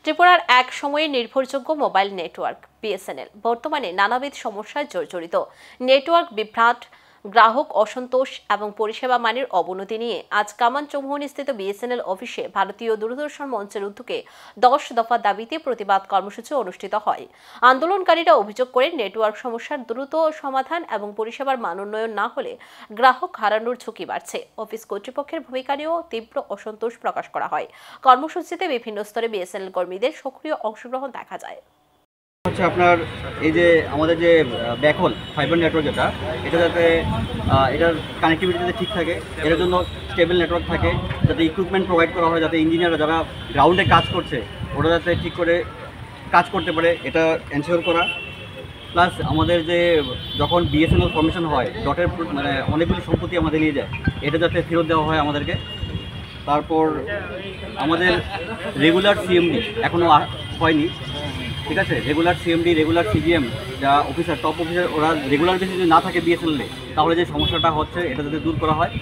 ত্রিপুরার এক সময়ে নির্ভরযোগ্য মোবাইল নেটওয়ার্ক বিএসএনএল বর্তমানে নানাবিধ সমস্যায় জর্জরিত। নেটওয়ার্ক বিভ্রাট, গ্রাহক অসন্তোষ এবং পরিষেবা মানের অবনতি নিয়ে আজ কামান চৌমুহনীস্থিত বিএসএনএল অফিসে ভারতীয় দূরদর্শন মঞ্চের উদ্যোগে 10 দফা দাবিতে প্রতিবাদ কর্মসূচি অনুষ্ঠিত হয়। আন্দোলনকারীরা অভিযোগ করেন, নেটওয়ার্ক সমস্যার দ্রুত সমাধান এবং পরিষেবার মান উন্নয়ন না হলে গ্রাহক হারানোর ঝুঁকি বাড়ছে। অফিস কর্তৃপক্ষের ভূমিকা নিয়েও তীব্র অসন্তোষ প্রকাশ করা হয়। কর্মসূচিতে বিভিন্ন স্তরে বিএসএনএল কর্মীদের সক্রিয় অংশগ্রহণ দেখা যায়। আপনার এই যে আমাদের যে ব্যাকহোল ফাইবার নেটওয়ার্ক এটা যাতে এটার কানেক্টিভিটি যাতে ঠিক থাকে, এর জন্য স্টেবল নেটওয়ার্ক থাকে, যাতে ইকুইপমেন্ট প্রোভাইড করা হয়, যাতে ইঞ্জিনিয়াররা যারা গ্রাউন্ডে কাজ করছে ওরা যাতে ঠিক করে কাজ করতে পারে, এটা এনশিওর করা। প্লাস আমাদের যে যখন বিএসএনএল ফরমেশন হয়, ডটের মানে অনেকগুলি সম্পত্তি আমাদের নিয়ে যায়, এটা যাতে ফেরত দেওয়া হয় আমাদেরকে। তারপর আমাদের রেগুলার সিএমডি এখনও হয়নি, ঠিক আছে। রেগুলার সিএমডি, রেগুলার সিজিএম যা অফিসার, টপ অফিসার, ওরা রেগুলার বেসিস যদি না থাকে বিএসএনএলে, তাহলে যে সমস্যাটা হচ্ছে এটা যাতে দূর করা হয়।